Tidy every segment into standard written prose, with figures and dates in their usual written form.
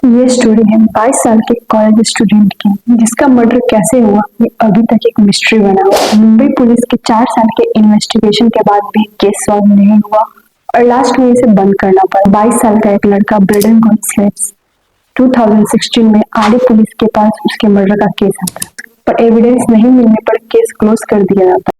ये स्टोरी है 22 साल के कॉलेज स्टूडेंट की, जिसका मर्डर कैसे हुआ ये अभी तक एक मिस्ट्री बना हुआ है। मुंबई पुलिस के 4 साल के इन्वेस्टिगेशन के बाद भी केस सॉल्व नहीं हुआ और लास्ट में इसे बंद करना पड़ा। 22 साल का एक लड़का ब्रेडन गोन्सलेव्स 2016 में आरए पुलिस के पास उसके मर्डर का केस आता, पर एविडेंस नहीं मिलने पर केस क्लोज कर दिया जाता।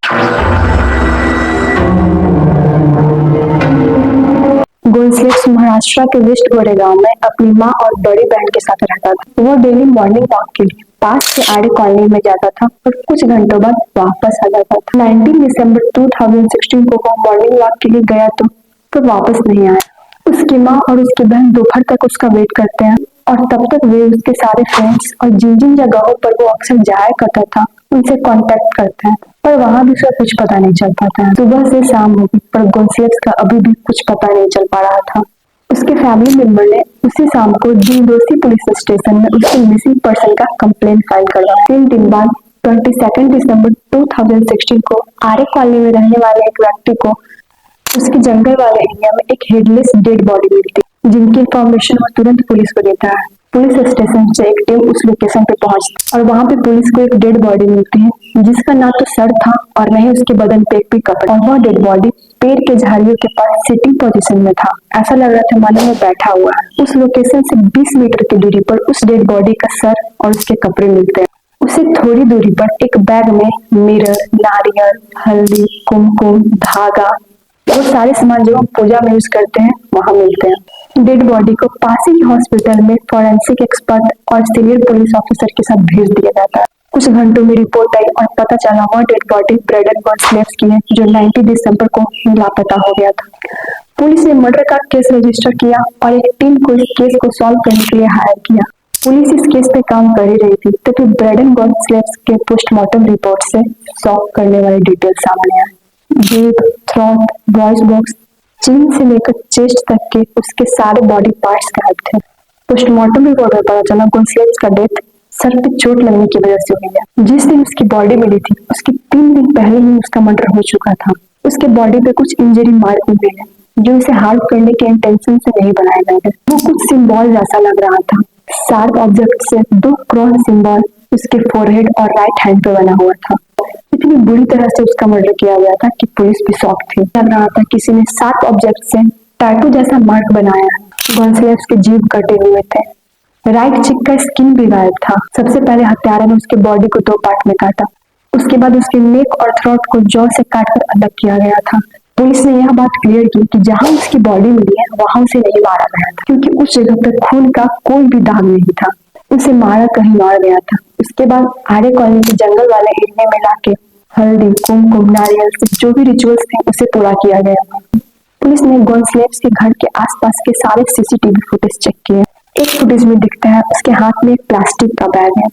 गोन्सलेव्स महाराष्ट्र के वेस्ट गोरे गांव में अपनी मां और बड़ी बहन के साथ रहता था। वह डेली मॉर्निंग वॉक के लिए पास के आड़े कॉलोनी में जाता था और कुछ घंटों बाद वापस आ जाता था। 19 दिसंबर 2016 को वह मॉर्निंग वॉक के लिए गया तो वापस नहीं आया। उसकी माँ और उसकी बहन दोपहर तक उसका वेट करते हैं और तब तक वे उसके सारे फ्रेंड्स और जिन जिन जगहों पर वो अक्सर जाया करता था उनसे कांटेक्ट करते हैं, पर वहां भी उसे कुछ पता नहीं चल पाता है। सुबह से शाम हो गई पर गोन्सलेव्स का अभी भी कुछ पता नहीं चल पा रहा था। उसके फैमिली मेंबर ने उसी शाम को दिलदोस्ती पुलिस स्टेशन में उसके मिसिंग पर्सन का कंप्लेंट फाइल करवाया। 3 दिन बाद 22 दिसंबर 2016 को आरे कॉलोनी में रहने वाले एक व्यक्ति को उसके जंगल वाले एरिया में एक हेडलेस डेड बॉडी मिलती, जिनकी इंफॉर्मेशन वो तुरंत पुलिस को देता है। पुलिस स्टेशन से एक टीम उस लोकेशन पे पहुंचती और वहां पे पुलिस को एक डेड बॉडी मिलती है, जिसका ना तो सर था और न ही उसके बदन पे एक भी कपड़ा, और वह डेड बॉडी पेड़ के झाड़ियों के पास सिटिंग पोजीशन में था। ऐसा लग रहा था मानो वो बैठा हुआ है। उस लोकेशन से 20 मीटर की दूरी पर उस डेड बॉडी का सर और उसके कपड़े मिलते हैं। उसे थोड़ी दूरी पर एक बैग में मिरर, नारियल, हल्दी, कुमकुम, धागा, वो सारे सामान जो हम पूजा में यूज करते हैं वहां मिलते हैं। डेड बॉडी को पास ही हॉस्पिटल में फॉरेंसिक एक्सपर्ट और सीनियर पुलिस ऑफिसर के साथ भेज दिया जाता है। कुछ घंटों में रिपोर्ट आई और पता चला वह डेड बॉडी ब्रेडन गोन्सलेव्स की है, जो 19 दिसंबर को लापता हो गया था। पुलिस ने मर्डर का केस रजिस्टर किया और एक टीम को इस केस को सॉल्व करने के लिए हायर किया। पुलिस इस केस पे काम कर ही रही थी तभी ब्रेडन गोन्सलेव्स के पोस्टमार्टम रिपोर्ट से शॉक करने वाली डिटेल सामने आई। जेब, थ्रोट, वॉइस बॉक्स, चीन से लेकर चेस्ट तक के उसके सारे बॉडी पार्ट्स गायब थे। पोस्टमार्टम रिपोर्ट में पता चला गोन्सलेव्स का डेथ सर पे चोट लगने की वजह से हुई है। जिस दिन उसकी बॉडी मिली थी उसके 3 दिन पहले ही उसका मर्डर हो चुका था। उसके बॉडी पे कुछ इंजरी मार्क हुए हैं जो उसे हार्म करने के इंटेंशन से नहीं बनाए गए थे। वो कुछ सिंबल जैसा लग रहा था। शार्प ऑब्जेक्ट से 2 क्रॉस सिंबल उसके फोरहेड और राइट हैंड पे बना हुआ था। इतनी बुरी तरह से उसका मर्डर किया गया था कि पुलिस भी शॉक थी। लग रहा था किसी ने शार्प ऑब्जेक्ट से टैटू जैसा मार्क बनाया है। गोन्सलेव्स के जीभ कटे हुए थे, राइट चिक का स्किन भी गायब था। सबसे पहले हत्यारे ने उसके बॉडी को 2 पार्ट में काटा, उसके बाद उसके नेक और थ्रोट को जॉ से काटकर अलग किया गया था। पुलिस ने यह बात क्लियर की कि जहां उसकी बॉडी मिली है वहां उसे नहीं मारा गया था, क्योंकि उस जगह पर खून का कोई भी दाग नहीं था। उसे मारा कहीं और गया था। उसके बाद आरे कॉलोनी के जंगल वाले एरिया में लाके हल्दी, कुमकुम, नारियल से जो भी रिचुअल्स थे उसे पूरा किया गया। पुलिस ने गोन्सलेव्स के घर के आसपास के सारे सीसीटीवी फुटेज चेक किए। एक फुटेज में दिखता है उसके हाथ में एक प्लास्टिक का बैग है।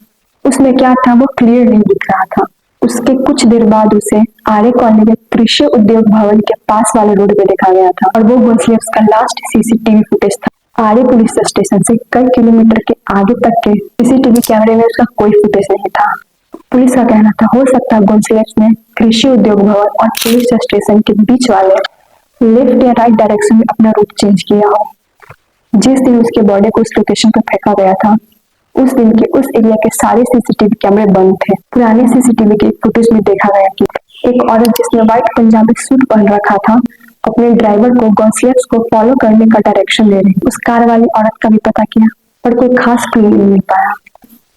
उसमें क्या था वो क्लियर नहीं दिख रहा था। उसके कुछ देर बाद उसे आरे कॉलोनी के कृषि उद्योग भवन के पास वाले रोड पे देखा गया था और वो गोन्सलेव्स का लास्ट सीसीटीवी फुटेज था। आरे पुलिस स्टेशन से कई किलोमीटर के आगे तक के सीसीटीवी कैमरे में उसका कोई फुटेज नहीं था। पुलिस का कहना था हो सकता है गोन्सलेव्स ने कृषि उद्योग भवन और पुलिस स्टेशन के बीच वाले लेफ्ट या राइट डायरेक्शन में अपना रूट चेंज किया हो। जिस दिन उसके बॉडी को उस लोकेशन पर फेंका गया था उस दिन के उस एरिया के सारे सीसीटीवी कैमरे बंद थे। पुराने सीसीटीवी के फुटेज में देखा गया कि एक औरत जिसने व्हाइट पंजाबी सूट पहन रखा था अपने ड्राइवर को गोन्सलेव्स को फॉलो करने का डायरेक्शन दे रही। उस कार वाली औरत का भी पता किया पर कोई खास क्लू नहीं मिल पाया।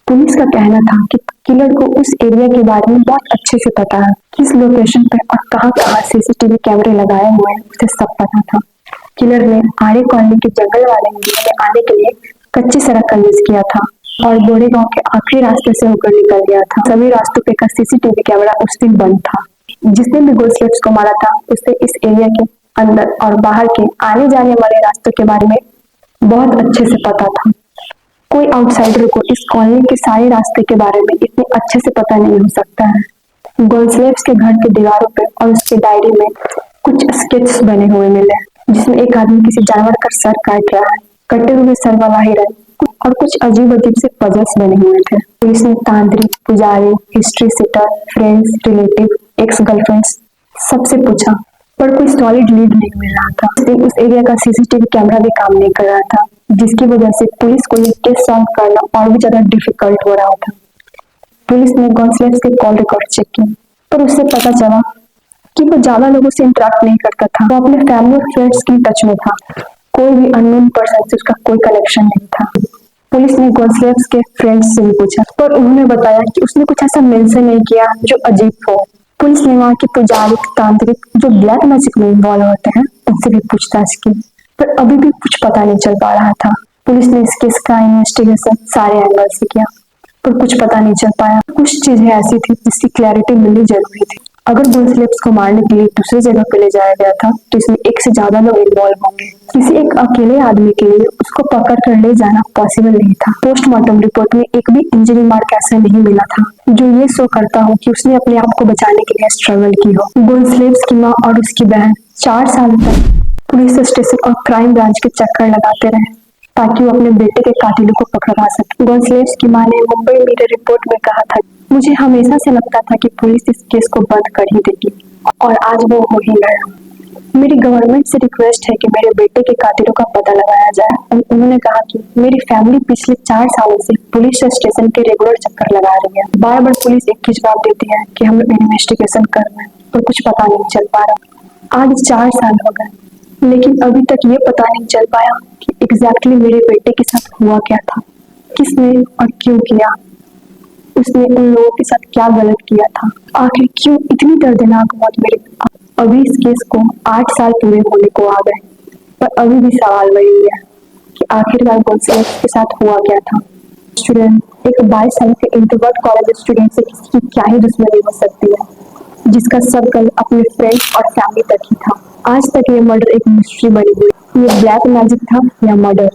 पुलिस का कहना था कि किलर को उस एरिया के बारे में बहुत अच्छे से पता है, किस लोकेशन पर और कहां सीसीटीवी कैमरे लगाए हुए हैं उसे सब पता था। किलर ने आरे कॉलोनी के जंगल वाले एरिया में आने के लिए कच्ची सड़क का यूज किया था और गोरेगांव के आखिरी रास्ते से होकर निकल गया था। सभी रास्तों पे का सीसीटीवी कैमरा उस दिन बंद था। जिसने भी गोन्सलेव्स को मारा था उसे इस एरिया के अंदर और बाहर के आने जाने वाले रास्तों के बारे में बहुत अच्छे से पता था। कोई आउटसाइडर को इस कॉलोनी के सारे रास्ते के बारे में इतने अच्छे से पता नहीं हो सकता है। गोन्सलेव्स के घर के दीवारों पे और उसके डायरी में कुछ स्केच बने हुए मिले, जिसमें एक आदमी किसी जानवर का सर काट रहा है, कटे हुए सर वाला हिरन और कुछ अजीब अजीब से पजल्स बने हुए थे। पुलिस ने तांत्रिक, पुजारी, history sheeter, friends, relative, x girlfriends सबसे पूछा पर कोई सॉलिड लीड नहीं मिल रहा था। उस एरिया का सीसीटीवी कैमरा भी काम नहीं कर रहा था, जिसकी वजह से पुलिस को ये केस सॉल्व करना और भी ज्यादा डिफिकल्ट हो रहा था। पुलिस ने गॉन्सलेव्स के कॉल रिकॉर्ड चेक किए, पर उससे पता चला कि वो ज्यादा लोगों से इंटरेक्ट नहीं करता था। वो अपने फैमिली और फ्रेंड्स की टच में था। कोई भी अननोन पर्सन से उसका कोई कनेक्शन नहीं था। पुलिस ने गॉन्सलेव्स के फ्रेंड्स से भी पूछा, पर उन्होंने बताया कि उसने कुछ ऐसा मेंशन नहीं किया जो अजीब हो। पुलिस ने वहाँ के पुजारी, तांत्रिक जो ब्लैक मैजिक में इन्वॉल्व होते हैं, उनसे भी पूछताछ की, पर अभी भी कुछ पता नहीं चल पा रहा था। पुलिस ने इस केस का इन्वेस्टिगेशन सारे एंगल से किया, पर कुछ पता नहीं चल पाया। कुछ चीजें ऐसी थी जिसकी क्लैरिटी मिलनी जरूरी थी। अगर गॉन्सलेव्स को मारने के लिए दूसरी जगह पे ले जाया गया था, तो इसमें एक से ज्यादा लोग इन्वॉल्व होंगे। किसी एक अकेले आदमी के लिए उसको पकड़ कर ले जाना पॉसिबल नहीं था। पोस्टमार्टम रिपोर्ट में एक भी इंजरी मार्क ऐसा नहीं मिला था जो ये शो करता हो कि उसने अपने आप को बचाने के लिए स्ट्रगल की हो। गॉन्सलेव्स की माँ और उसकी बहन 4 साल तक पुलिस स्टेशन और क्राइम ब्रांच के चक्कर लगाते रहे, ताकि वो अपने बेटे के कातिलों को पकड़ा सके। गॉन्सलेव्स की मां ने मुंबई मिरर रिपोर्ट में कहा था, मुझे हमेशा से लगता था कि पुलिस इस केस को बंद कर ही देगी, और आज वो हो ही गया। मेरी गवर्नमेंट से रिक्वेस्ट है कि मेरे बेटे के कातिलों का पता लगाया जाए। उन्होंने कहा कि मेरी फैमिली पिछले 4 सालों से पुलिस स्टेशन के रेगुलर चक्कर लगा रही है। बार बार पुलिस एक ही जवाब देती है कि हम इन्वेस्टिगेशन कर रहे हैं, पर कुछ पता नहीं चल पा रहा। आज 4 साल हो गए, लेकिन अभी तक ये पता नहीं चल पाया कि एग्जैक्टली मेरे बेटे के साथ हुआ क्या था, किसने और क्यों किया, उसने उन लोगों के साथ क्या गलत किया था, आखिर क्यों इतनी दर्दनाक मौत मेरे। अभी इस केस को 8 साल पूरे होने को आ गए, पर अभी भी सवाल वही है कि आखिरकार गॉन्सलेव्स के साथ हुआ क्या था। स्टूडेंट, एक 22 साल के इंट्रोवर्ट कॉलेज स्टूडेंट से किसी की क्या ही दुश्मनी हो सकती है, जिसका सर्कल अपने फ्रेंड्स और फैमिली तक ही था। आज तक ये मर्डर एक मिस्ट्री बनी हुई। ये ब्लैक मैजिक था या मर्डर,